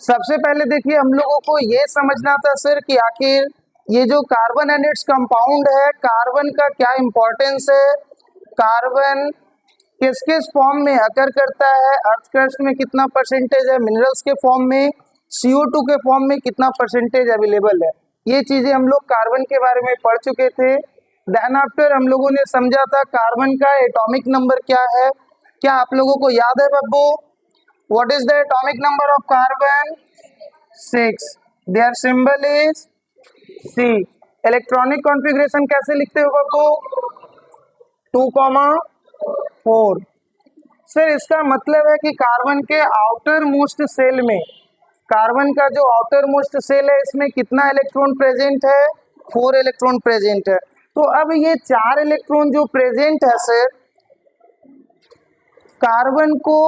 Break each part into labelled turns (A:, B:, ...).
A: सबसे पहले देखिए हम लोगों को ये समझना था सर कि आखिर ये जो कार्बन एंड इट्स कंपाउंड है, कार्बन का क्या इंपॉर्टेंस है, कार्बन किस किस फॉर्म में अकर करता है, अर्थ क्रस्ट में कितना परसेंटेज है, मिनरल्स के फॉर्म में, CO2 के फॉर्म में कितना परसेंटेज अवेलेबल है। ये चीजें हम लोग कार्बन के बारे में पढ़ चुके थे। देन आफ्टर हम लोगों ने समझा था कार्बन का एटॉमिक नंबर क्या है। क्या आप लोगों को याद है बब्बू? What is the atomic number of carbon? 6। Their symbol is C। Electronic configuration कैसे लिखते हो बब्बू? 2,4। सर इसका मतलब है कि कार्बन के आउटर मोस्ट सेल में, कार्बन का जो आउटर मोस्ट सेल है इसमें कितना इलेक्ट्रॉन प्रेजेंट है? 4 इलेक्ट्रॉन प्रेजेंट है। तो अब ये 4 इलेक्ट्रॉन जो प्रेजेंट है सर, कार्बन को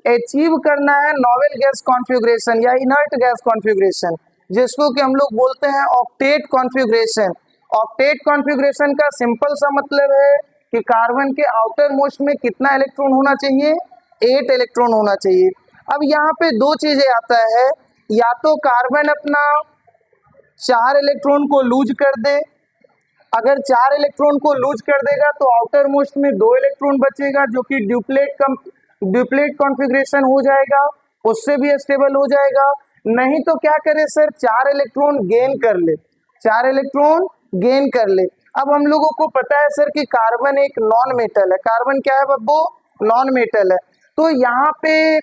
A: अचीव करना है नोवेल गैस कॉन्फ़िगरेशन या इनर्ट गैस कॉन्फ़िगरेशन, जिसको कि हम लोग बोलते हैं ऑक्टेट कॉन्फ़िगरेशन। ऑक्टेट कॉन्फ़िगरेशन का सिंपल सा मतलब है कि कार्बन के आउटर मोस्ट में कितना इलेक्ट्रॉन होना चाहिए? 8 इलेक्ट्रॉन होना चाहिए। अब यहाँ पे दो चीजें आता है, या तो कार्बन अपना 4 इलेक्ट्रॉन को लूज कर दे। अगर 4 इलेक्ट्रॉन को लूज कर देगा तो आउटर मोस्ट में 2 इलेक्ट्रॉन बचेगा, जो कि ड्यूप्लेट कॉन्फ़िगरेशन हो जाएगा, उससे भी स्टेबल हो जाएगा। नहीं तो क्या करे सर, 4 इलेक्ट्रॉन गेन कर ले, 4 इलेक्ट्रॉन गेन कर ले। अब हम लोगों को पता है सर कि कार्बन एक नॉन मेटल है। कार्बन क्या है बब्बू? नॉन मेटल है। तो यहाँ पे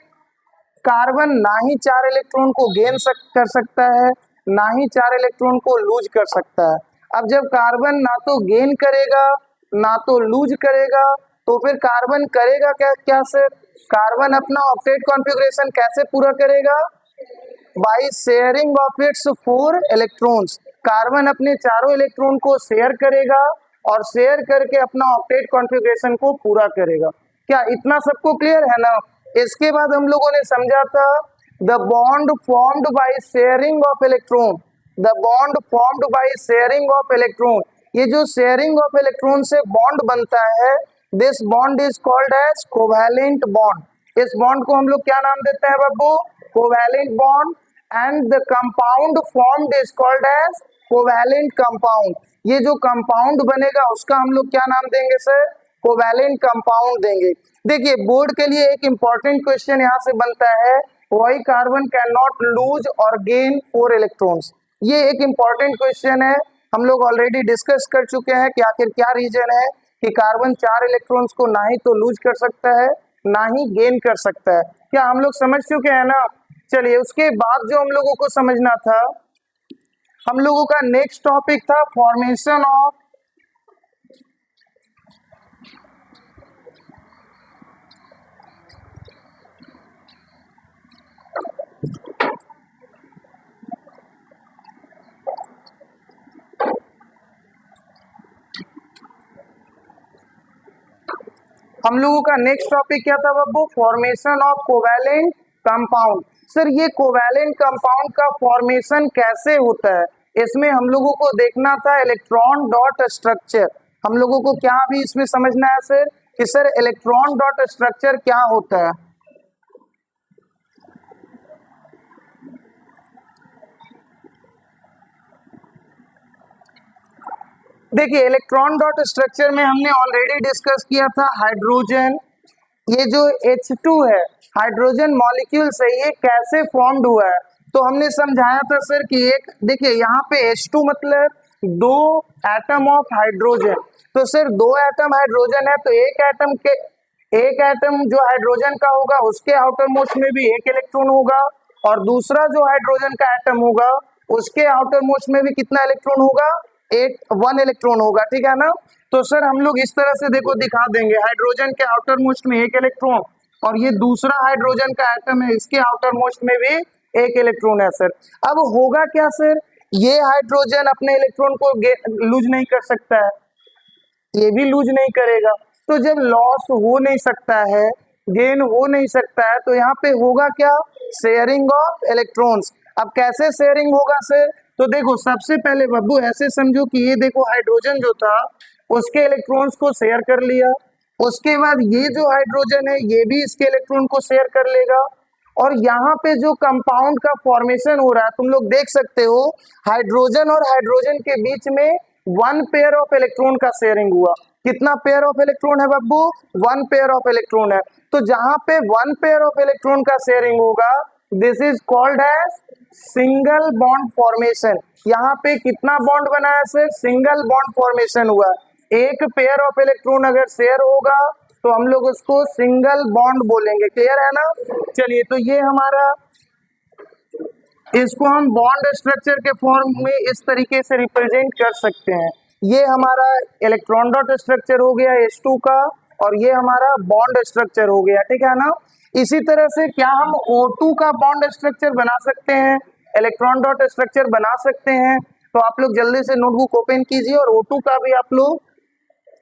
A: कार्बन ना ही 4 इलेक्ट्रॉन को गेन कर सकता है, ना ही 4 इलेक्ट्रॉन को लूज कर सकता है। अब जब कार्बन ना तो गेन करेगा ना तो लूज करेगा, तो फिर कार्बन करेगा क्या सर? कार्बन अपना ऑक्टेट कॉन्फ़िगरेशन कैसे पूरा करेगा? Bye sharing of its 4 electrons. Carbon अपने चारों इलेक्ट्रॉन को शेयर करेगा और शेयर करके अपना ऑक्टेट कॉन्फ़िगरेशन को पूरा करेगा। क्या इतना सबको क्लियर है ना? इसके बाद हम लोगों ने समझा था the bond formed by sharing of electron, the bond formed by sharing of electron. ये जो शेयरिंग ऑफ इलेक्ट्रॉन से बॉन्ड बनता है, this bond is called as covalent bond. इस बॉन्ड को हम लोग क्या नाम देते हैं बब्बू? Covalent bond. And the compound formed is called as covalent compound. ये जो कंपाउंड बनेगा उसका हम लोग क्या नाम देंगे सर? कोवैलेंट कंपाउंड देंगे। देखिए बोर्ड के लिए एक इंपॉर्टेंट क्वेश्चन यहाँ से बनता है, why carbon can not lose और गेन 4 इलेक्ट्रॉन्स। ये एक इंपॉर्टेंट क्वेश्चन है, हम लोग ऑलरेडी डिस्कस कर चुके हैं कि आखिर क्या रीजन है कि कार्बन 4 इलेक्ट्रॉन्स को ना ही तो लूज कर सकता है ना ही गेन कर सकता है। क्या हम लोग समझ चुके हैं ना? चलिए उसके बाद जो हम लोगों को समझना था, हम लोगों का नेक्स्ट टॉपिक था फॉर्मेशन ऑफ हम लोगों का नेक्स्ट टॉपिक क्या था Babbu? Formation of covalent compound. Sir ये कोवैलेंट कंपाउंड का फॉर्मेशन कैसे होता है, इसमें हम लोगों को देखना था इलेक्ट्रॉन डॉट स्ट्रक्चर। हम लोगों को क्या भी इसमें समझना है सर कि सर इलेक्ट्रॉन डॉट स्ट्रक्चर क्या होता है। देखिए इलेक्ट्रॉन डॉट स्ट्रक्चर में हमने ऑलरेडी डिस्कस किया था हाइड्रोजन, ये जो H2 है हाइड्रोजन मॉलिक्यूल से ये कैसे फॉर्म्ड हुआ है। तो हमने समझाया था सर कि एक देखिए यहाँ पे H2 मतलब 2 एटम ऑफ हाइड्रोजन। तो सर 2 एटम हाइड्रोजन है तो एक एटम जो हाइड्रोजन का होगा उसके आउटर मोस्ट में भी 1 इलेक्ट्रॉन होगा, और दूसरा जो हाइड्रोजन का एटम होगा उसके आउटर मोस्ट में भी कितना इलेक्ट्रॉन होगा? 1 इलेक्ट्रॉन होगा, ठीक है ना? तो सर हम लोग इस तरह से देखो दिखा देंगे, हाइड्रोजन के आउटर मोस्ट में 1 इलेक्ट्रॉन और ये दूसरा हाइड्रोजन का एटम है इसके आउटर मोस्ट में भी 1 इलेक्ट्रॉन है सर। अब होगा क्या सर, ये हाइड्रोजन अपने इलेक्ट्रॉन को लूज नहीं कर सकता है, ये भी लूज नहीं करेगा। तो जब लॉस हो नहीं सकता है, गेन हो नहीं सकता है, तो यहाँ पे होगा क्या? Sharing of electrons. अब कैसे शेयरिंग होगा सर? तो देखो सबसे पहले बब्बू ऐसे समझो कि ये देखो हाइड्रोजन जो था उसके इलेक्ट्रॉन्स को शेयर कर लिया, उसके बाद ये जो हाइड्रोजन है ये भी इसके इलेक्ट्रॉन को शेयर कर लेगा, और यहाँ पे जो कंपाउंड का फॉर्मेशन हो रहा है तुम लोग देख सकते हो, हाइड्रोजन और हाइड्रोजन के बीच में 1 पेयर ऑफ इलेक्ट्रॉन का शेयरिंग हुआ। कितना पेयर ऑफ इलेक्ट्रॉन है बब्बू? 1 पेयर ऑफ इलेक्ट्रॉन है। तो जहां पे 1 पेयर ऑफ इलेक्ट्रॉन का शेयरिंग होगा, this is called as single bond formation. यहाँ पे कितना बॉन्ड बना है सर? सिंगल बॉन्ड फॉर्मेशन हुआ। एक पेयर ऑफ इलेक्ट्रॉन अगर शेयर होगा तो हम लोग उसको सिंगल बॉन्ड बोलेंगे। क्लियर है ना? चलिए, तो ये हमारा, इसको हम बॉन्ड स्ट्रक्चर के फॉर्म में इस तरीके से रिप्रेजेंट कर सकते हैं। ये हमारा इलेक्ट्रॉन डॉट स्ट्रक्चर हो गया H2 का, और ये हमारा बॉन्ड स्ट्रक्चर हो गया, ठीक है ना। इसी तरह से क्या हम O2 का बॉन्ड स्ट्रक्चर बना सकते हैं, इलेक्ट्रॉन डॉट स्ट्रक्चर बना सकते हैं? तो आप लोग जल्दी से नोटबुक ओपन कीजिए और O2 का भी आप लोग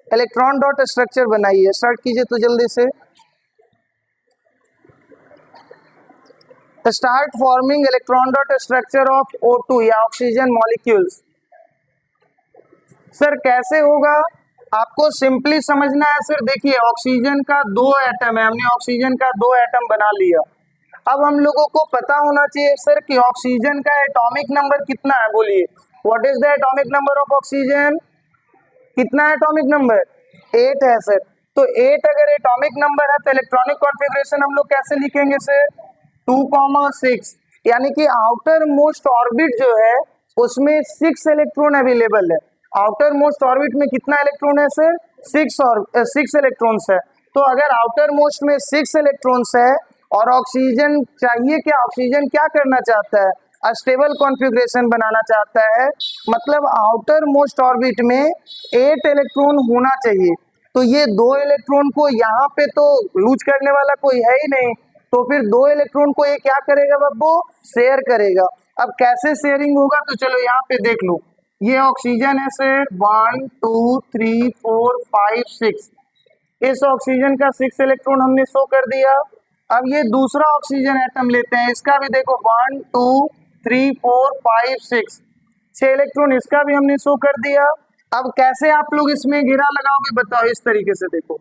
A: इलेक्ट्रॉन डॉट स्ट्रक्चर बनाइए। स्टार्ट कीजिए तो जल्दी से। Start forming electron dot structure of O2 या ऑक्सीजन मॉलिक्यूल्स। सर कैसे होगा? आपको सिंपली समझना है सर। देखिए, ऑक्सीजन का 2 एटम है, हमने ऑक्सीजन का 2 एटम बना लिया। अब हम लोगों को पता होना चाहिए सर कि ऑक्सीजन का एटॉमिक नंबर कितना है। बोलिए, what is the atomic number of oxygen? कितना है एटॉमिक नंबर? 8 है सर। तो 8 अगर एटॉमिक नंबर है तो इलेक्ट्रॉनिक कॉन्फ़िगरेशन हम लोग कैसे लिखेंगे सर? 2,6, यानी कि आउटर मोस्ट ऑर्बिट जो है उसमें 6 इलेक्ट्रॉन अवेलेबल है। आउटर मोस्ट ऑर्बिट में कितना इलेक्ट्रॉन है सर? 6 इलेक्ट्रॉन्स है। तो अगर आउटर मोस्ट में 6 इलेक्ट्रॉन्स है और ऑक्सीजन चाहिए, क्या ऑक्सीजन क्या करना चाहता है? स्टेबल कॉन्फ़िगरेशन बनाना चाहता है, मतलब आउटर मोस्ट ऑर्बिट में 8 इलेक्ट्रॉन होना चाहिए। तो ये 2 इलेक्ट्रॉन को यहाँ पे तो लूज करने वाला कोई है ही नहीं, तो फिर 2 इलेक्ट्रॉन को ये क्या करेगा बब्बू? शेयर करेगा। अब कैसे शेयरिंग होगा? तो चलो यहाँ पे देख लो, ये ऑक्सीजन है सर, 1 2 3 4 5 6। इस ऑक्सीजन का 6 इलेक्ट्रॉन हमने शो कर दिया। अब ये दूसरा ऑक्सीजन एटम लेते हैं, इसका भी देखो 1 2 3 4 5 6, 6 इलेक्ट्रॉन इसका भी हमने शो कर दिया। अब कैसे आप लोग इसमें घेरा लगाओगे बताओ? इस तरीके से देखो,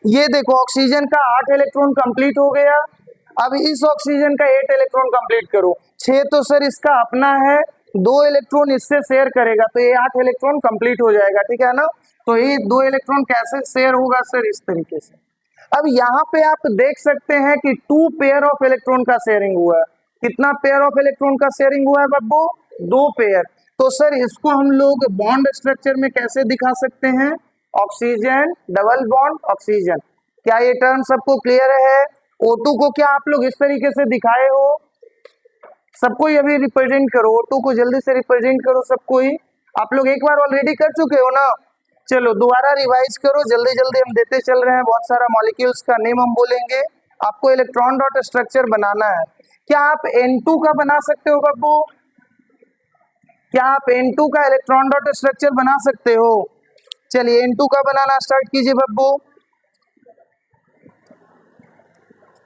A: ये देखो ऑक्सीजन का 8 इलेक्ट्रॉन कंप्लीट हो गया। अब इस ऑक्सीजन का 8 इलेक्ट्रॉन कंप्लीट करो। 6 तो सर इसका अपना है, 2 इलेक्ट्रॉन इससे शेयर करेगा तो ये 8 इलेक्ट्रॉन कंप्लीट हो जाएगा, ठीक है ना। तो ये 2 इलेक्ट्रॉन कैसे शेयर होगा सर? इस तरीके से। अब यहाँ पे आप देख सकते हैं कि 2 पेयर ऑफ इलेक्ट्रॉन का शेयरिंग हुआ है। कितना पेयर ऑफ इलेक्ट्रॉन का शेयरिंग हुआ है बब्बू? 2 पेयर। तो सर इसको हम लोग बॉन्ड स्ट्रक्चर में कैसे दिखा सकते हैं? Oxygen double bond oxygen. क्या ये टर्म सबको क्लियर है? O2 को क्या आप लोग इस तरीके से दिखाए हो? सबको ही अभी रिप्रेजेंट करो, O2 को जल्दी से रिप्रेजेंट करो सबको ही। आप लोग एक बार ऑलरेडी कर चुके हो ना, चलो दोबारा रिवाइज करो, जल्दी जल्दी हम देते चल रहे हैं। बहुत सारा मॉलिक्यूल्स का नेम हम बोलेंगे, आपको इलेक्ट्रॉन डॉट स्ट्रक्चर बनाना है। क्या आप N2 का बना सकते हो बब्बू? क्या आप N2 का इलेक्ट्रॉन डॉट स्ट्रक्चर बना सकते हो? चलिए N2 का बनाना स्टार्ट कीजिए बब्बू।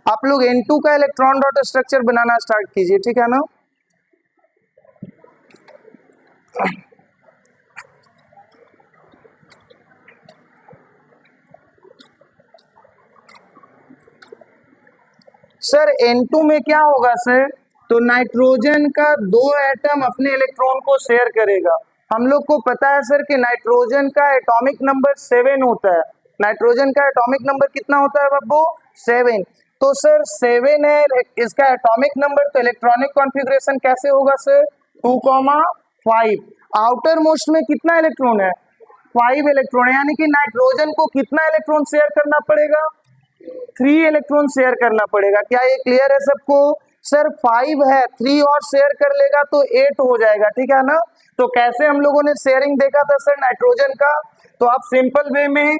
A: आप लोग N2 का इलेक्ट्रॉन डॉट स्ट्रक्चर बनाना स्टार्ट कीजिए, ठीक है ना। सर N2 में क्या होगा सर? तो नाइट्रोजन का 2 एटम अपने इलेक्ट्रॉन को शेयर करेगा। हम लोग को पता है सर कि नाइट्रोजन का एटॉमिक नंबर 7 होता है। नाइट्रोजन का एटॉमिक नंबर कितना होता है बब्बू? 7। तो सर 7 है इसका एटॉमिक नंबर, तो इलेक्ट्रॉनिक कॉन्फ़िगरेशन कैसे होगा सर? 2,5। आउटर मोस्ट में कितना इलेक्ट्रॉन है? 5 इलेक्ट्रॉन, यानी कि नाइट्रोजन को कितना इलेक्ट्रॉन शेयर करना पड़ेगा? 3 इलेक्ट्रॉन शेयर करना पड़ेगा। क्या ये क्लियर है सबको? सर 5 है, 3 और शेयर कर लेगा तो 8 हो जाएगा, ठीक है ना। तो कैसे हम लोगों ने शेयरिंग देखा था सर नाइट्रोजन का? तो आप सिंपल वे में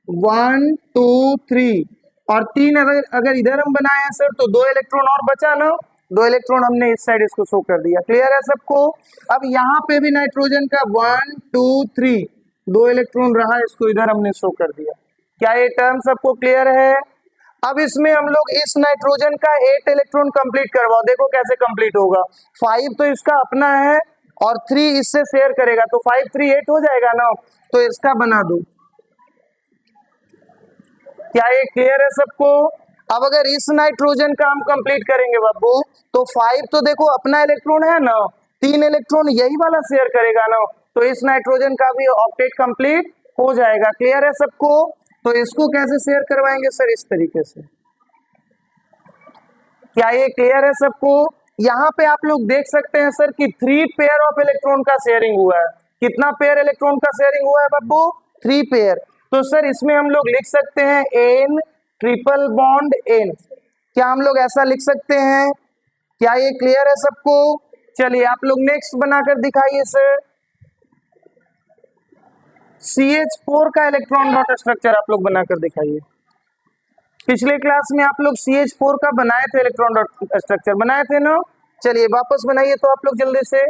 A: 1 2 3 और 3 अगर इधर हम बनाए हैं सर तो 2 इलेक्ट्रॉन और बचा ना, 2 इलेक्ट्रॉन हमने इस साइड इसको शो कर दिया। क्लियर है सबको? अब यहाँ पे भी नाइट्रोजन का 1 2 3 2 इलेक्ट्रॉन रहा, इसको इधर हमने शो कर दिया। क्या ये टर्म सबको क्लियर है? अब इसमें हम लोग इस नाइट्रोजन का 8 इलेक्ट्रॉन कंप्लीट करवाओ, देखो कैसे कंप्लीट होगा। 5 तो इसका अपना है और 3 इससे शेयर करेगा, तो 5 3 8 हो जाएगा ना। तो इसका बना दो। क्या ये क्लियर है सबको? अब अगर इस नाइट्रोजन का हम कंप्लीट करेंगे बाबू, तो 5 तो देखो अपना इलेक्ट्रॉन है ना, 3 इलेक्ट्रॉन यही वाला शेयर करेगा ना, तो इस नाइट्रोजन का भी ऑक्टेट कंप्लीट हो जाएगा। क्लियर है सबको? तो इसको कैसे शेयर करवाएंगे सर? इस तरीके से। क्या ये क्लियर है सबको? यहाँ पे आप लोग देख सकते हैं सर कि 3 पेयर ऑफ इलेक्ट्रॉन का शेयरिंग हुआ है। कितना पेयर इलेक्ट्रॉन का शेयरिंग हुआ है बाबू? 3 पेयर। तो सर इसमें हम लोग लिख सकते हैं N ट्रिपल बॉन्ड N। क्या हम लोग ऐसा लिख सकते हैं? क्या ये क्लियर है सबको? चलिए आप लोग नेक्स्ट बनाकर दिखाइए सर। CH4 का इलेक्ट्रॉन डॉट स्ट्रक्चर आप लोग बनाकर दिखाइए। पिछले क्लास में आप लोग CH4 का बनाए थे, इलेक्ट्रॉन डॉट स्ट्रक्चर बनाए थे ना। चलिए वापस बनाइए तो आप लोग जल्दी से।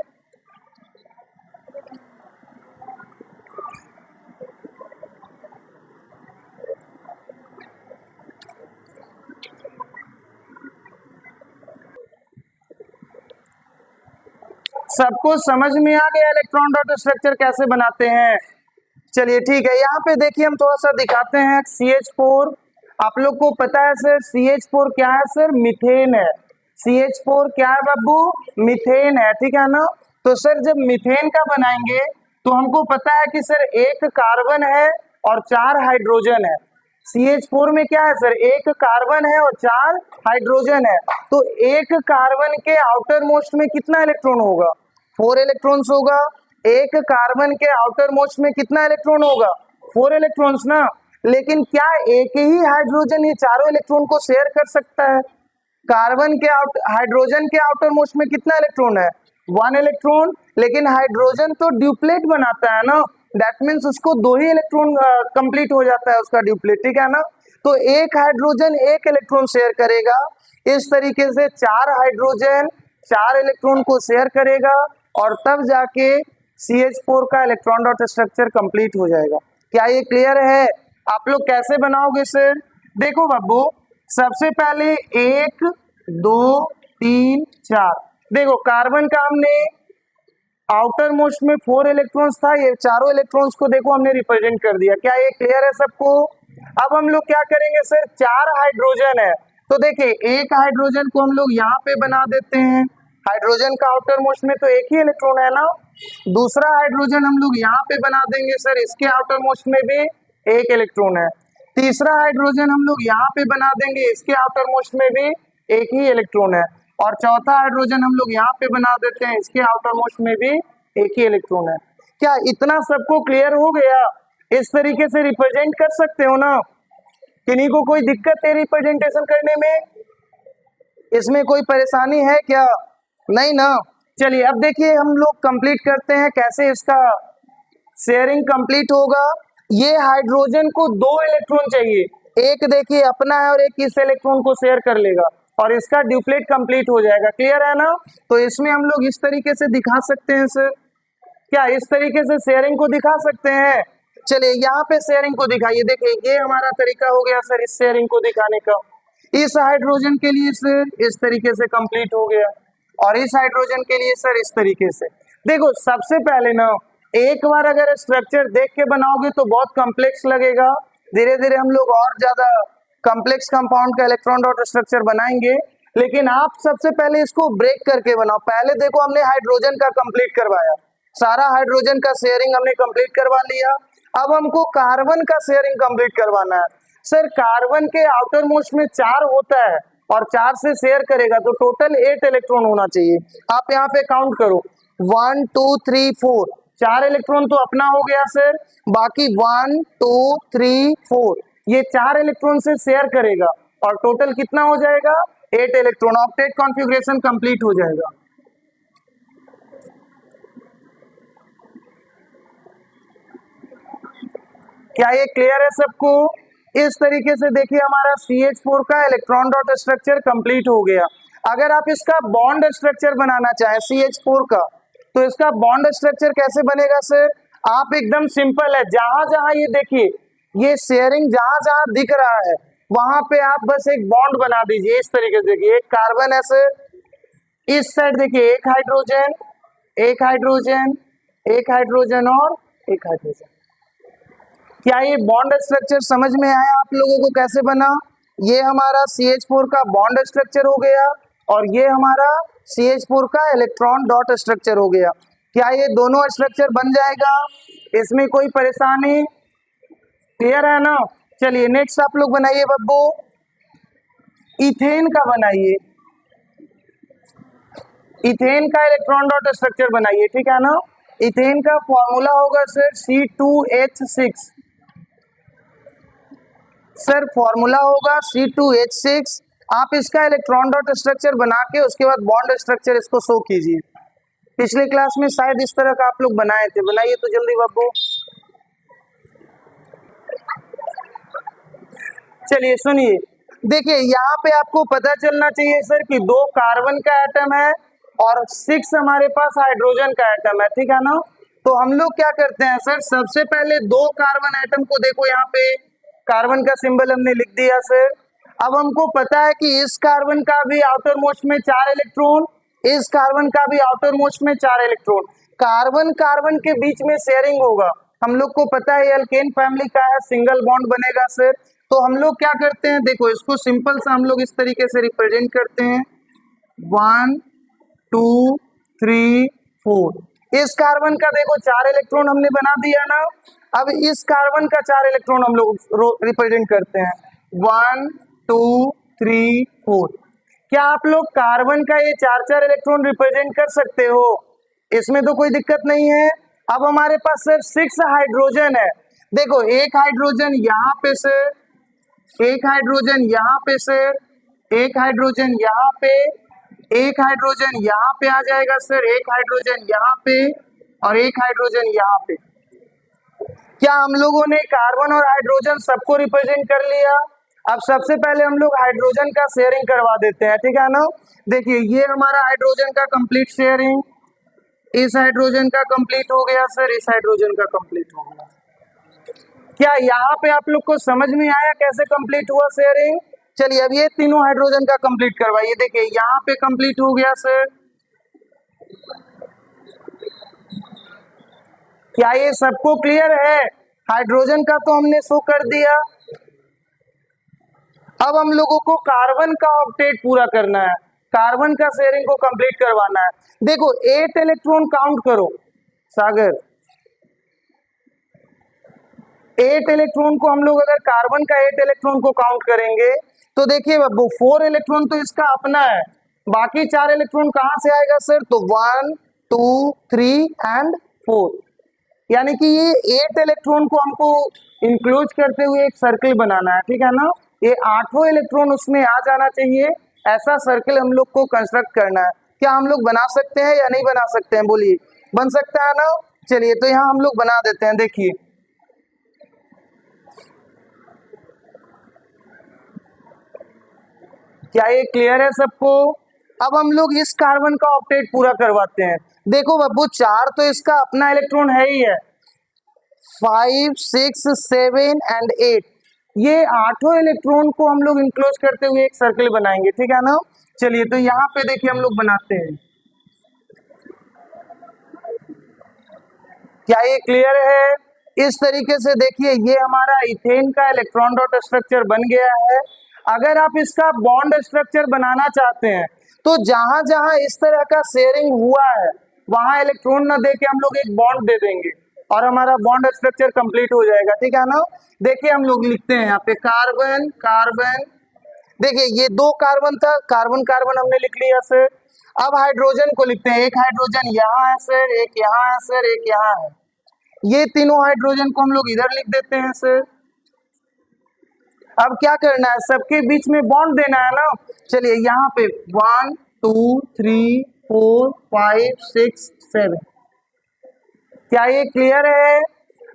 A: सबको समझ में आ गया इलेक्ट्रॉन डॉट स्ट्रक्चर कैसे बनाते हैं? चलिए ठीक है, यहाँ पे देखिए हम थोड़ा सा दिखाते हैं। CH4 आप लोग को पता है सर, CH4 क्या है सर? मीथेन है। CH4 क्या है बाबू? मीथेन है, ठीक है ना। तो सर जब मीथेन का बनाएंगे तो हमको पता है कि सर एक कार्बन है और 4 हाइड्रोजन है। CH4 में क्या है सर? एक कार्बन है और 4 हाइड्रोजन है। तो एक कार्बन के आउटर मोस्ट में कितना इलेक्ट्रॉन होगा? 4 इलेक्ट्रॉन्स होगा। एक कार्बन के आउटर मोस्ट में कितना इलेक्ट्रॉन होगा? 4 इलेक्ट्रॉन्स ना। लेकिन क्या एक ही हाइड्रोजन ये चारों इलेक्ट्रॉन को शेयर कर सकता है? कार्बन के हाइड्रोजन के आउटर मोस्ट में कितना इलेक्ट्रॉन है? 1 इलेक्ट्रॉन। लेकिन हाइड्रोजन तो ड्यूप्लेट बनाता है ना, दैट मीन्स उसको 2 ही इलेक्ट्रॉन कंप्लीट हो जाता है उसका ड्यूप्लेट, ठीक है ना। तो एक हाइड्रोजन एक इलेक्ट्रॉन शेयर करेगा। इस तरीके से 4 हाइड्रोजन 4 इलेक्ट्रॉन को शेयर करेगा और तब जाके CH4 का इलेक्ट्रॉन डॉट स्ट्रक्चर कंप्लीट हो जाएगा। क्या ये क्लियर है? आप लोग कैसे बनाओगे सर? देखो बाबू, सबसे पहले 1 2 3 4, देखो कार्बन का हमने आउटर मोस्ट में 4 इलेक्ट्रॉन्स था, ये चारों इलेक्ट्रॉन्स को देखो हमने रिप्रेजेंट कर दिया। क्या ये क्लियर है सबको? अब हम लोग क्या करेंगे सर? 4 हाइड्रोजन है, तो देखिए एक हाइड्रोजन को हम लोग यहाँ पे बना देते हैं। हाइड्रोजन का आउटर मोस्ट में तो एक ही इलेक्ट्रॉन है ना। दूसरा हाइड्रोजन हम लोग यहाँ पे बना देंगे सर, इसके आउटर मोस्ट में भी एक इलेक्ट्रॉन है। तीसरा हाइड्रोजन हम लोग यहाँ पे बना देंगे, इसके आउटर मोस्ट में भी एक ही इलेक्ट्रॉन है। और चौथा हाइड्रोजन हम लोग यहाँ पे बना देते हैं, इसके आउटर मोस्ट में भी एक ही इलेक्ट्रॉन है। क्या इतना सबको क्लियर हो गया? इस तरीके से रिप्रेजेंट कर सकते हो ना? किन्हीं को कोई दिक्कत है रिप्रेजेंटेशन करने में? इसमें कोई परेशानी है क्या? नहीं ना। चलिए अब देखिए हम लोग कंप्लीट करते हैं कैसे इसका शेयरिंग कंप्लीट होगा। ये हाइड्रोजन को 2 इलेक्ट्रॉन चाहिए, एक देखिए अपना है और एक इस इलेक्ट्रॉन को शेयर कर लेगा और इसका ड्यूप्लेट कंप्लीट हो जाएगा। क्लियर है ना? तो इसमें हम लोग इस तरीके से दिखा सकते हैं सर। क्या इस तरीके से शेयरिंग को दिखा सकते हैं? चलिए यहाँ पे शेयरिंग को दिखाइए। देखिए ये हमारा तरीका हो गया सर इस शेयरिंग को दिखाने का। इस हाइड्रोजन के लिए सर इस तरीके से कंप्लीट हो गया और इस हाइड्रोजन के लिए सर इस तरीके से। देखो सबसे पहले ना एक बार अगर स्ट्रक्चर देख के बनाओगे तो बहुत कॉम्प्लेक्स लगेगा, धीरे धीरे हम लोग और ज्यादा कॉम्प्लेक्स कंपाउंड का इलेक्ट्रॉन डॉट स्ट्रक्चर बनाएंगे। लेकिन आप सबसे पहले इसको ब्रेक करके बनाओ। पहले देखो हमने हाइड्रोजन का कंप्लीट करवाया, सारा हाइड्रोजन का शेयरिंग हमने कंप्लीट करवा लिया। अब हमको कार्बन का शेयरिंग कंप्लीट करवाना है। सर कार्बन के आउटर मोस्ट में 4 होता है और 4 से शेयर करेगा तो टोटल 8 इलेक्ट्रॉन होना चाहिए। आप यहाँ पे काउंट करो 1 2 3 4, 4 इलेक्ट्रॉन तो अपना हो गया सर, बाकी 1 2 3 4 ये 4 इलेक्ट्रॉन से शेयर करेगा और टोटल कितना हो जाएगा? 8 इलेक्ट्रॉन। ऑक्टेट कॉन्फ़िगरेशन कंप्लीट हो जाएगा। क्या ये क्लियर है सबको? इस तरीके से देखिए हमारा CH4 का इलेक्ट्रॉन डॉट स्ट्रक्चर कंप्लीट हो गया। अगर आप इसका बॉन्ड स्ट्रक्चर बनाना चाहें CH4 का, तो इसका बॉन्ड स्ट्रक्चर कैसे बनेगा सर? आप एकदम सिंपल है, जहां जहां ये देखिए ये शेयरिंग जहां जहां दिख रहा है वहां पे आप बस एक बॉन्ड बना दीजिए। इस तरीके से देखिए एक कार्बन है सर, इस साइड देखिए एक हाइड्रोजन एक हाइड्रोजन एक हाइड्रोजन और एक हाइड्रोजन। क्या ये बॉन्ड स्ट्रक्चर समझ में आया आप लोगों को कैसे बना? ये हमारा CH4 का बॉन्ड स्ट्रक्चर हो गया और ये हमारा CH4 का इलेक्ट्रॉन डॉट स्ट्रक्चर हो गया। क्या ये दोनों स्ट्रक्चर बन जाएगा? इसमें कोई परेशानी? क्लियर है ना? चलिए नेक्स्ट आप लोग बनाइए बब्बू, इथेन का बनाइए, इथेन का इलेक्ट्रॉन डॉट स्ट्रक्चर बनाइए, ठीक है ना। इथेन का फॉर्मूला होगा सर C2H6, सर फॉर्मूला होगा C2H6। आप इसका इलेक्ट्रॉन डॉट स्ट्रक्चर बना के उसके बाद बॉन्ड स्ट्रक्चर इसको शो कीजिए। पिछले क्लास में शायद इस तरह का आप लोग बनाए थे, बनाइए तो जल्दी बाबू। चलिए सुनिए, देखिए यहाँ पे आपको पता चलना चाहिए सर कि 2 कार्बन का एटम है और 6 हमारे पास हाइड्रोजन का एटम है, ठीक है ना। तो हम लोग क्या करते हैं सर, सबसे पहले 2 कार्बन एटम को देखो, यहाँ पे कार्बन का सिंबल हमने लिख दिया सर। अब हमको पता है कि इस कार्बन का भी आउटर मोस्ट में 4 इलेक्ट्रॉन, इस कार्बन का भी आउटर मोस्ट में 4 इलेक्ट्रॉन, कार्बन कार्बन के बीच में शेयरिंग होगा। हम लोग को पता है एल्केन फैमिली का है, सिंगल बॉन्ड बनेगा सर। तो हम लोग क्या करते हैं, देखो इसको सिंपल सा हम लोग इस तरीके से रिप्रेजेंट करते हैं, 1 2 3 4। इस कार्बन का देखो 4 इलेक्ट्रॉन हमने बना दिया ना। अब इस कार्बन का 4 इलेक्ट्रॉन हम लोग रिप्रेजेंट करते हैं, 1 2 3 4। क्या आप लोग कार्बन का ये 4 इलेक्ट्रॉन रिप्रेजेंट कर सकते हो? इसमें तो कोई दिक्कत नहीं है। अब हमारे पास सर 6 हाइड्रोजन है, देखो एक हाइड्रोजन यहाँ पे सर, एक हाइड्रोजन यहाँ पे सर, एक हाइड्रोजन यहाँ पे, एक हाइड्रोजन यहाँ पे आ जाएगा सर, एक हाइड्रोजन यहाँ पे और एक हाइड्रोजन यहाँ पे। क्या हम लोगों ने कार्बन और हाइड्रोजन सबको रिप्रेजेंट कर लिया? अब सबसे पहले हम लोग हाइड्रोजन का शेयरिंग करवा देते हैं, ठीक है ना। देखिए ये हमारा हाइड्रोजन का कंप्लीट शेयरिंग, इस हाइड्रोजन का कंप्लीट हो गया सर, इस हाइड्रोजन का कंप्लीट हो गया। क्या यहाँ पे आप लोग को समझ में आया कैसे कंप्लीट हुआ शेयरिंग? चलिए अब ये तीनों हाइड्रोजन का कंप्लीट करवाइए। देखिए यहाँ पे कंप्लीट हो गया सर, क्या ये सबको क्लियर है? हाइड्रोजन का तो हमने शो कर दिया। अब हम लोगों को कार्बन का ऑक्टेट पूरा करना है, कार्बन का शेयरिंग को कंप्लीट करवाना है। देखो 8 इलेक्ट्रॉन काउंट करो सागर, 8 इलेक्ट्रॉन को हम लोग अगर कार्बन का 8 इलेक्ट्रॉन को काउंट करेंगे तो देखिए वो 4 इलेक्ट्रॉन तो इसका अपना है, बाकी 4 इलेक्ट्रॉन कहां से आएगा सर? तो 1 2 3 एंड 4, यानी कि ये 8 इलेक्ट्रॉन को हमको इंक्लूड करते हुए एक सर्कल बनाना है, ठीक है ना। ये 8वां इलेक्ट्रॉन उसमें आ जाना चाहिए, ऐसा सर्कल हम लोग को कंस्ट्रक्ट करना है। क्या हम लोग बना सकते हैं या नहीं बना सकते हैं? बोलिए, बन सकता है ना। चलिए तो यहाँ हम लोग बना देते हैं। देखिए क्या ये क्लियर है सबको? अब हम लोग इस कार्बन का ऑक्टेट पूरा करवाते हैं। देखो बब्बू 4 तो इसका अपना इलेक्ट्रॉन है ही है, 5 6 7 एंड 8, ये 8वां इलेक्ट्रॉन को हम लोग इंक्लोज करते हुए एक सर्कल बनाएंगे, ठीक है ना। चलिए तो यहाँ पे देखिए हम लोग बनाते हैं। क्या ये क्लियर है? इस तरीके से देखिए ये हमारा इथेन का इलेक्ट्रॉन डॉट स्ट्रक्चर बन गया है। अगर आप इसका बॉन्ड स्ट्रक्चर बनाना चाहते हैं तो जहां जहां इस तरह का शेयरिंग हुआ है वहां इलेक्ट्रॉन ना देके हम लोग एक बॉन्ड दे देंगे और हमारा बॉन्ड स्ट्रक्चर कंप्लीट हो जाएगा, ठीक है ना। देखिए हम लोग लिखते हैं यहाँ पे कार्बन कार्बन, देखिए ये 2 कार्बन था, कार्बन कार्बन हमने लिख लिया सर। अब हाइड्रोजन को लिखते हैं, एक हाइड्रोजन यहाँ है सर, एक यहाँ है सर, एक यहाँ है। ये तीनों हाइड्रोजन को हम लोग इधर लिख देते हैं सर। अब क्या करना है, सबके बीच में बॉन्ड देना है ना। चलिए यहाँ पे 1 2 3 4 5 6 7। क्या ये क्लियर है?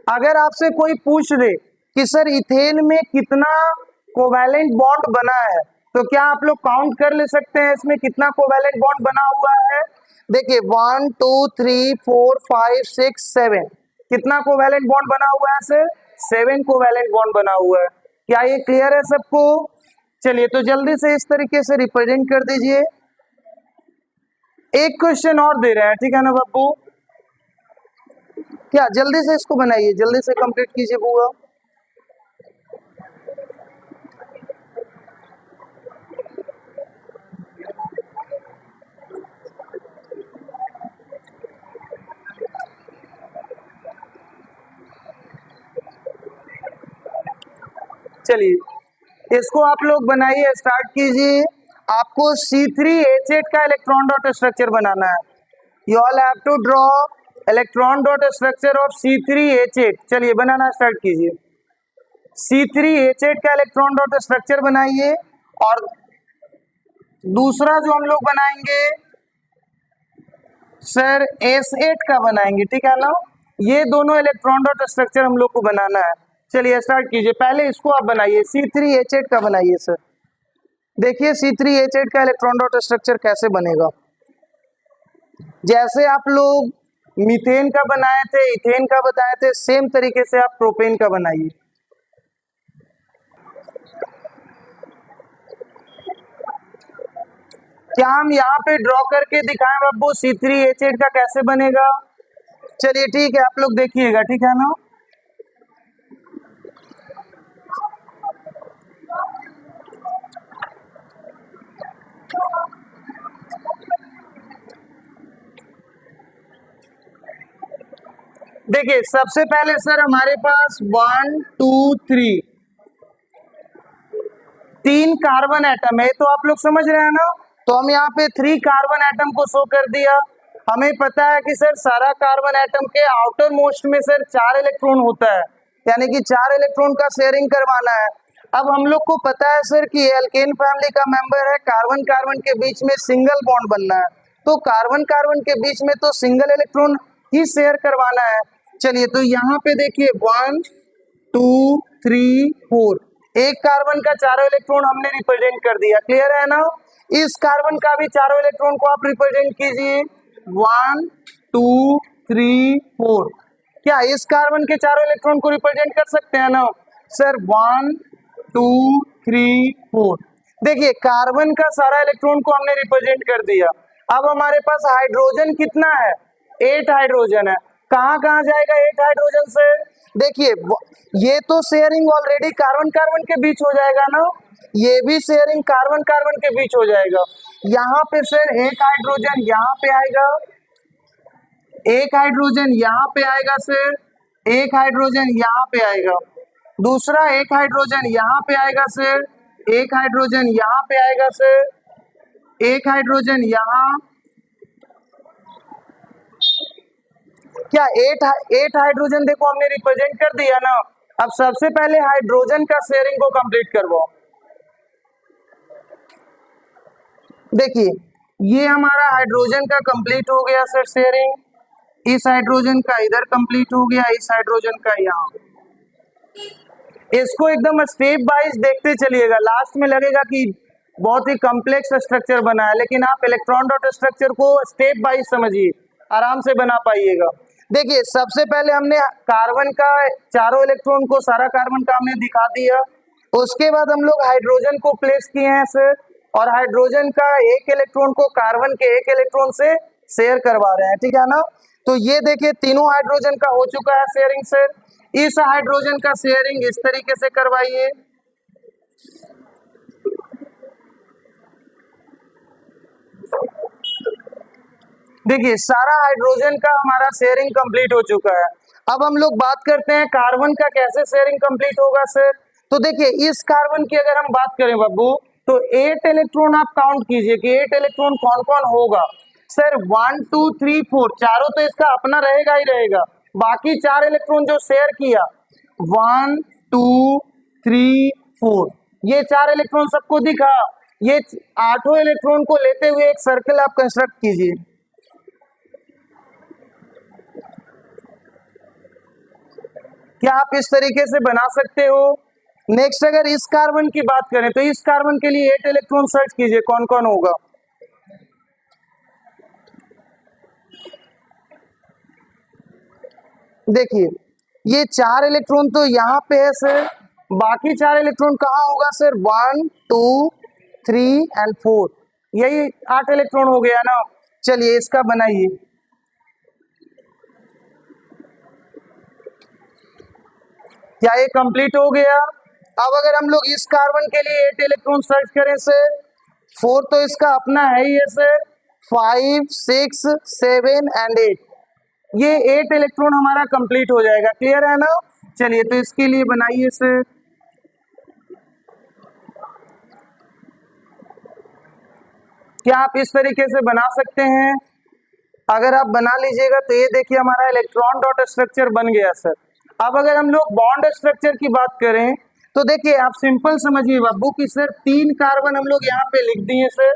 A: अगर आपसे कोई पूछ दे कि सर इथेन में कितना कोवैलेंट बॉन्ड बना है तो क्या आप लोग काउंट कर ले सकते हैं इसमें कितना कोवैलेंट बॉन्ड बना हुआ है? देखिए 1 2 3 4 5 6 7, कितना कोवैलेंट बॉन्ड बना हुआ है सर? 7 कोवैलेंट बॉन्ड बना हुआ है। क्या ये क्लियर है सबको? चलिए तो जल्दी से इस तरीके से रिप्रेजेंट कर दीजिए। एक क्वेश्चन और दे रहे हैं, ठीक है ना बब्बू। क्या जल्दी से इसको बनाइए, जल्दी से कंप्लीट कीजिए बुआ। चलिए इसको आप लोग बनाइए, स्टार्ट कीजिए। आपको C3H8 का इलेक्ट्रॉन डॉट स्ट्रक्चर बनाना है। You all have to draw electron dot structure of C3H8। चलिए बनाना स्टार्ट कीजिए। C3H8 का इलेक्ट्रॉन डॉट स्ट्रक्चर बनाइए। और दूसरा जो हम लोग बनाएंगे सर S8 का बनाएंगे, ठीक है ना। ये दोनों इलेक्ट्रॉन डॉट स्ट्रक्चर हम लोग को बनाना है। चलिए स्टार्ट कीजिए। पहले इसको आप बनाइए, C3H8 का बनाइए सर। देखिए C3H8 का इलेक्ट्रॉन डॉट स्ट्रक्चर कैसे बनेगा। जैसे आप लोग मीथेन का बनाए थे, इथेन का बताए थे, सेम तरीके से आप प्रोपेन का बनाइए। क्या हम यहाँ पे ड्रॉ करके दिखाएं बाबू C3H8 का कैसे बनेगा? चलिए ठीक है, आप लोग देखिएगा, ठीक है ना। देखिए सबसे पहले सर हमारे पास 1 2 3 तीन कार्बन एटम है, तो आप लोग समझ रहे हैं ना। तो हम यहाँ पे 3 कार्बन एटम को शो कर दिया। हमें पता है कि सर सारा कार्बन एटम के आउटर मोस्ट में सर 4 इलेक्ट्रॉन होता है, यानी कि 4 इलेक्ट्रॉन का शेयरिंग करवाना है। अब हम लोग को पता है सर कि एल्केन फैमिली का मेंबर है, कार्बन कार्बन के बीच में सिंगल बॉन्ड बनना है, तो कार्बन कार्बन के बीच में तो सिंगल इलेक्ट्रॉन ही शेयर करवाना है। चलिए तो यहाँ पे देखिए 1 2 3 4 एक कार्बन का चारों इलेक्ट्रॉन हमने रिप्रेजेंट कर दिया, क्लियर है ना। इस कार्बन का भी चारों इलेक्ट्रॉन को आप रिप्रेजेंट कीजिए 1 2 3 4। क्या इस कार्बन के चारों इलेक्ट्रॉन को रिप्रेजेंट कर सकते हैं ना सर? 1 2 3 4। देखिए कार्बन का सारा इलेक्ट्रॉन को हमने रिप्रेजेंट कर दिया। अब हमारे पास हाइड्रोजन कितना है? 8 हाइड्रोजन है। कहाँ कहाँ जाएगा 8 हाइड्रोजन से? देखिए ये तो शेयरिंग ऑलरेडी कार्बन कार्बन के बीच हो जाएगा ना, ये भी शेयरिंग कार्बन कार्बन के बीच हो जाएगा। यहाँ पे सर एक हाइड्रोजन यहाँ पे आएगा, एक हाइड्रोजन यहाँ पे आएगा सर, एक हाइड्रोजन यहाँ पे आएगा, दूसरा एक हाइड्रोजन यहाँ पे आएगा सर, एक हाइड्रोजन यहाँ पे आएगा सर, एक हाइड्रोजन यहाँ। क्या 8 हाइड्रोजन देखो हमने रिप्रेजेंट कर दिया ना। अब सबसे पहले हाइड्रोजन का शेयरिंग को कंप्लीट करवाओ। देखिए ये हमारा हाइड्रोजन का कंप्लीट हो गया सर शेयरिंग, इस हाइड्रोजन का इधर कंप्लीट हो गया, इस हाइड्रोजन का यहाँ। इसको एकदम स्टेप वाइज देखते चलिएगा, लास्ट में लगेगा कि बहुत ही कॉम्प्लेक्स स्ट्रक्चर बना है, लेकिन आप इलेक्ट्रॉन डॉट स्ट्रक्चर को स्टेप वाइज समझिए, आराम से बना पाइएगा। देखिए सबसे पहले हमने कार्बन का चारों इलेक्ट्रॉन को, सारा कार्बन का हमने दिखा दिया। उसके बाद हम लोग हाइड्रोजन को प्लेस किए हैं सर, और हाइड्रोजन का एक इलेक्ट्रॉन को कार्बन के एक इलेक्ट्रॉन से शेयर करवा रहे हैं, ठीक है ना। तो ये देखिए तीनों हाइड्रोजन का हो चुका है शेयरिंग सर। इस हाइड्रोजन का शेयरिंग इस तरीके से करवाइए। देखिए सारा हाइड्रोजन का हमारा शेयरिंग कंप्लीट हो चुका है। अब हम लोग बात करते हैं कार्बन का कैसे शेयरिंग कंप्लीट होगा सर। तो देखिए इस कार्बन की अगर हम बात करें बाबू, तो 8 इलेक्ट्रॉन आप काउंट कीजिए कि 8 इलेक्ट्रॉन कौन कौन होगा सर। 1 2 3 4 चारों तो इसका अपना रहेगा ही रहेगा, बाकी 4 इलेक्ट्रॉन जो शेयर किया 1 2 3 4, ये 4 इलेक्ट्रॉन सबको दिखा। ये 8 इलेक्ट्रॉन को लेते हुए एक सर्कल आप कंस्ट्रक्ट कीजिए। क्या आप इस तरीके से बना सकते हो? नेक्स्ट अगर इस कार्बन की बात करें तो इस कार्बन के लिए 8 इलेक्ट्रॉन सर्च कीजिए कौन कौन होगा। देखिए ये 4 इलेक्ट्रॉन तो यहाँ पे है सर, बाकी 4 इलेक्ट्रॉन कहाँ होगा सर? 1 2 3 एंड 4, यही 8 इलेक्ट्रॉन हो गया ना। चलिए इसका बनाइए। क्या ये कंप्लीट हो गया? अब अगर हम लोग इस कार्बन के लिए 8 इलेक्ट्रॉन सर्च करें सर, 4 तो इसका अपना है ही है सर, 5 6 7 एंड 8, ये 8 इलेक्ट्रॉन हमारा कंप्लीट हो जाएगा, क्लियर है ना। चलिए तो इसके लिए बनाइए सर। क्या आप इस तरीके से बना सकते हैं? अगर आप बना लीजिएगा तो ये देखिए हमारा इलेक्ट्रॉन डॉट स्ट्रक्चर बन गया सर। अब अगर हम लोग बॉन्ड स्ट्रक्चर की बात करें तो देखिए आप सिंपल समझिए बाबू कि सर 3 कार्बन हम लोग यहाँ पे लिख दिए सर।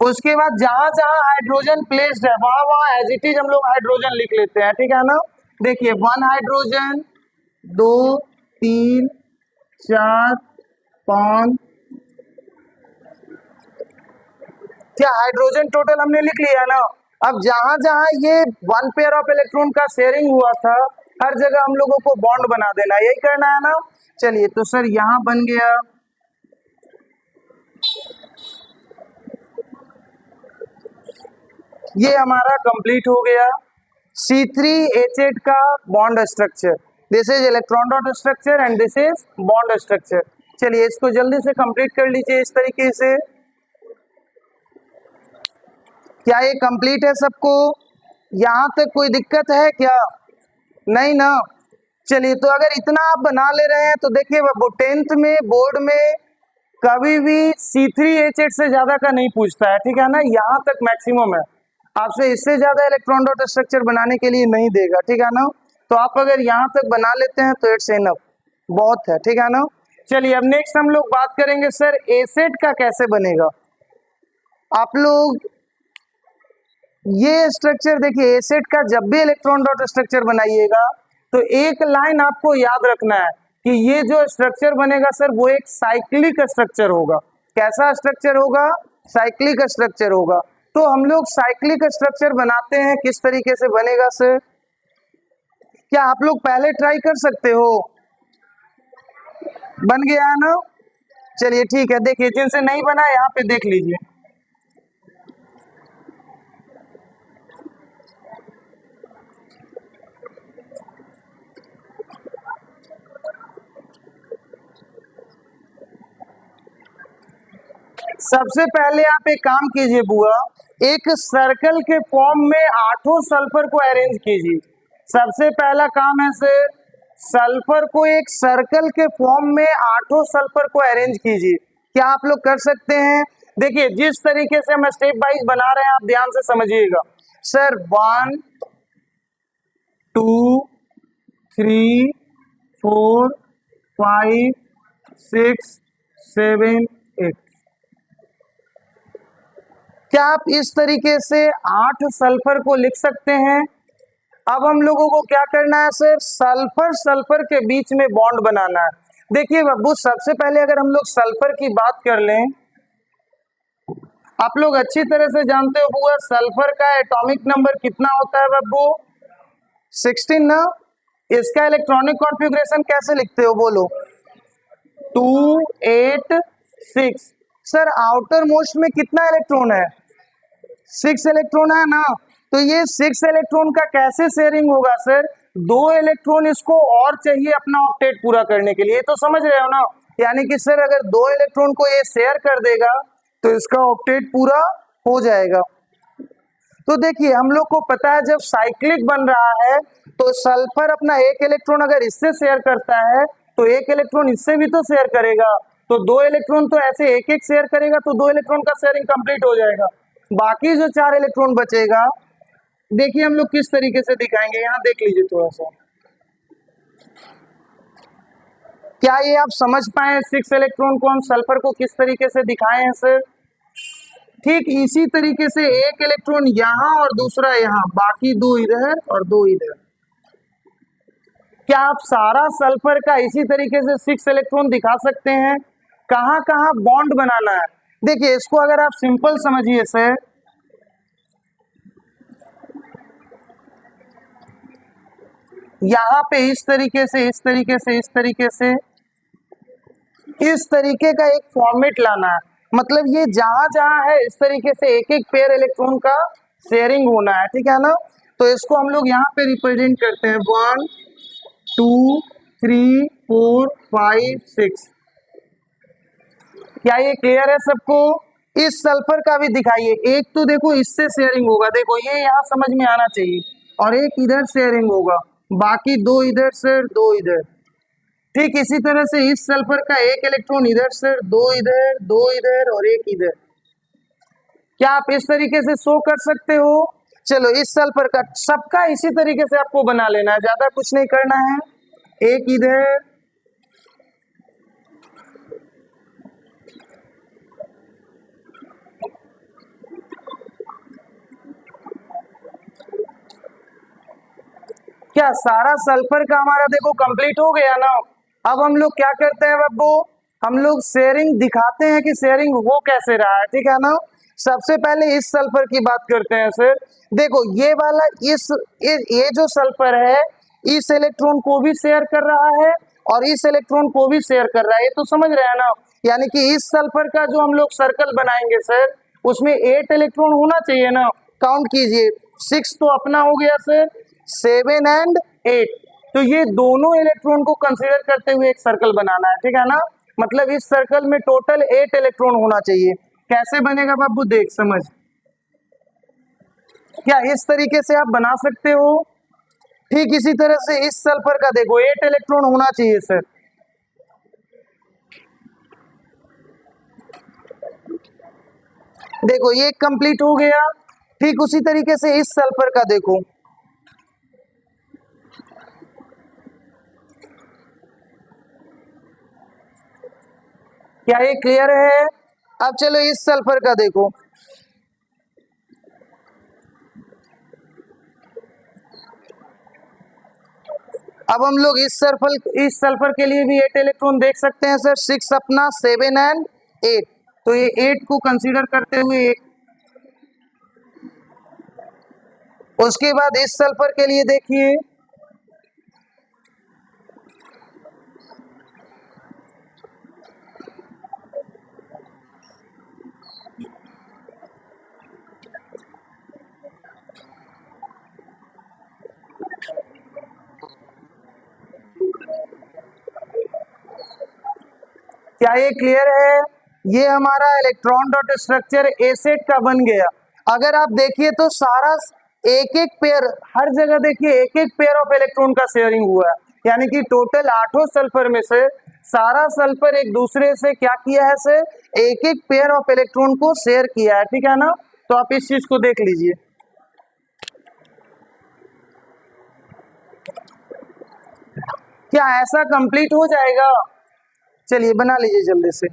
A: उसके बाद जहां जहां हाइड्रोजन प्लेस्ड है वहां वहां एज इट इज हम लोग हाइड्रोजन लिख लेते हैं, ठीक है ना। देखिए 1 हाइड्रोजन, 2, 3, 4, 5, क्या हाइड्रोजन टोटल हमने लिख लिया ना। अब जहां जहां ये 1 पेयर ऑफ इलेक्ट्रॉन का शेयरिंग हुआ था हर जगह हम लोगों को बॉन्ड बना देना, यही करना है ना। चलिए तो सर यहां बन गया, ये हमारा कंप्लीट हो गया C3H8 का bond structure. This is electron dot structure and this is bond structure. चलिए इसको जल्दी से कंप्लीट कर लीजिए इस तरीके से। क्या ये कंप्लीट है सबको? यहां तक कोई दिक्कत है क्या? नहीं ना। चलिए तो अगर इतना आप बना ले रहे हैं तो देखिए बाबू 10th में बोर्ड में कभी भी C3H8 से ज्यादा का नहीं पूछता है, ठीक है ना। यहाँ तक मैक्सिमम है, आपसे इससे ज्यादा इलेक्ट्रॉन डॉट स्ट्रक्चर बनाने के लिए नहीं देगा, ठीक है ना। तो आप अगर यहाँ तक बना लेते हैं तो इट्स इनफ, बहुत है, ठीक है ना। चलिए अब नेक्स्ट हम लोग बात करेंगे सर एसिड का कैसे बनेगा। आप लोग ये स्ट्रक्चर देखिए, एसिड का जब भी इलेक्ट्रॉन डॉट स्ट्रक्चर बनाइएगा तो एक लाइन आपको याद रखना है कि ये जो स्ट्रक्चर बनेगा सर वो एक साइक्लिक स्ट्रक्चर होगा। कैसा स्ट्रक्चर होगा? साइक्लिक स्ट्रक्चर होगा। तो हम लोग साइक्लिक स्ट्रक्चर बनाते हैं, किस तरीके से बनेगा सर? क्या आप लोग पहले ट्राई कर सकते हो? बन गया है ना। चलिए ठीक है, देखिए जिनसे नहीं बना यहाँ पे देख लीजिए। सबसे पहले आप एक काम कीजिए बुआ, एक सर्कल के फॉर्म में 8 सल्फर को अरेंज कीजिए। सबसे पहला काम है सर सल्फर को एक सर्कल के फॉर्म में 8 सल्फर को अरेंज कीजिए। क्या आप लोग कर सकते हैं? देखिए जिस तरीके से हम स्टेप वाइज बना रहे हैं आप ध्यान से समझिएगा। सर 1 2 3 4 5 6 7 8। क्या आप इस तरीके से 8 सल्फर को लिख सकते हैं? अब हम लोगों को क्या करना है सर, सल्फर सल्फर के बीच में बॉन्ड बनाना है। देखिए बाबू सबसे पहले अगर हम लोग सल्फर की बात कर लें, आप लोग अच्छी तरह से जानते हो बुआ सल्फर का एटॉमिक नंबर कितना होता है बाबू? 16 ना। इसका इलेक्ट्रॉनिक कॉन्फ़िगरेशन कैसे लिखते हो बोलो? 2 8 6। सर आउटर मोस्ट में कितना इलेक्ट्रॉन है? 6 इलेक्ट्रॉन है ना। तो ये 6 इलेक्ट्रॉन का कैसे शेयरिंग होगा सर? 2 इलेक्ट्रॉन इसको और चाहिए अपना ऑक्टेट पूरा करने के लिए, तो समझ रहे हो ना। यानी कि सर अगर 2 इलेक्ट्रॉन को ये शेयर कर देगा तो इसका ऑक्टेट पूरा हो जाएगा। तो देखिए हम लोग को पता है जब साइक्लिक बन रहा है तो सल्फर अपना 1 इलेक्ट्रॉन अगर इससे शेयर करता है तो 1 इलेक्ट्रॉन इससे भी तो शेयर करेगा, तो 2 इलेक्ट्रॉन तो ऐसे एक एक शेयर करेगा तो 2 इलेक्ट्रॉन का शेयरिंग कंप्लीट हो जाएगा। बाकी जो 4 इलेक्ट्रॉन बचेगा देखिए हम लोग किस तरीके से दिखाएंगे, यहाँ देख लीजिए थोड़ा सा। क्या ये आप समझ पाए 6 इलेक्ट्रॉन को हम सल्फर को किस तरीके से दिखाए हैं सर? ठीक इसी तरीके से 1 इलेक्ट्रॉन यहाँ और दूसरा यहाँ, बाकी 2 इधर और 2 इधर। क्या आप सारा सल्फर का इसी तरीके से 6 इलेक्ट्रॉन दिखा सकते हैं? कहां कहां बॉन्ड बनाना है देखिए इसको अगर आप सिंपल समझिए सर, यहां पे इस तरीके से इस तरीके से इस तरीके से इस तरीके का एक फॉर्मेट लाना है। मतलब ये जहां जहां है इस तरीके से एक एक पेयर इलेक्ट्रॉन का शेयरिंग होना है, ठीक है ना। तो इसको हम लोग यहाँ पे रिप्रेजेंट करते हैं 1 2 3 4 5 6। क्या ये क्लियर है सबको? इस सल्फर का भी दिखाइए, एक तो देखो इससे शेयरिंग होगा, देखो ये यहाँ समझ में आना चाहिए, और एक इधर शेयरिंग होगा, बाकी 2 इधर से 2 इधर। ठीक इसी तरह से इस सल्फर का 1 इलेक्ट्रॉन इधर से 2 इधर 2 इधर और 1 इधर। क्या आप इस तरीके से शो कर सकते हो? चलो इस सल्फर का सबका इसी तरीके से आपको बना लेना है, ज्यादा कुछ नहीं करना है। एक इधर, क्या सारा सल्फर का हमारा देखो कंप्लीट हो गया ना। अब हम लोग क्या करते हैं बब्बू, हम लोग शेयरिंग दिखाते हैं कि शेयरिंग हो कैसे रहा है, ठीक है ना। सबसे पहले इस सल्फर की बात करते हैं सर। देखो ये वाला ये जो सल्फर है इस इलेक्ट्रॉन को भी शेयर कर रहा है और इस इलेक्ट्रॉन को भी शेयर कर रहा है, ये तो समझ रहे हैं ना। यानी कि इस सल्फर का जो हम लोग सर्कल बनाएंगे सर उसमें 8 इलेक्ट्रॉन होना चाहिए ना। काउंट कीजिए, 6 तो अपना हो गया सर, 7 एंड 8, तो ये दोनों इलेक्ट्रॉन को कंसीडर करते हुए एक सर्कल बनाना है, ठीक है ना। मतलब इस सर्कल में टोटल 8 इलेक्ट्रॉन होना चाहिए। कैसे बनेगा बाबू, देख समझ, क्या इस तरीके से आप बना सकते हो। ठीक इसी तरह से इस सल्फर का देखो 8 इलेक्ट्रॉन होना चाहिए सर। देखो ये कंप्लीट हो गया। ठीक उसी तरीके से इस सल्फर का देखो, क्या ये क्लियर है? अब चलो इस सल्फर का देखो, अब हम लोग इस सल्फर के लिए भी 8 इलेक्ट्रॉन देख सकते हैं सर, 6 अपना, 7 एंड 8, तो ये 8 को कंसीडर करते हुए एक। उसके बाद इस सल्फर के लिए देखिए, क्या ये क्लियर है? ये हमारा इलेक्ट्रॉन डॉट स्ट्रक्चर ए सेट का बन गया। अगर आप देखिए तो सारा एक एक पेयर, हर जगह देखिए एक एक पेयर ऑफ इलेक्ट्रॉन का शेयरिंग हुआ है, यानी कि टोटल 8 सल्फर में से सारा सल्फर एक दूसरे से क्या किया है सर, एक एक पेयर ऑफ इलेक्ट्रॉन को शेयर किया है, ठीक है ना। तो आप इस चीज को देख लीजिए। क्या ऐसा कंप्लीट हो जाएगा? चलिए बना लीजिए जल्दी से।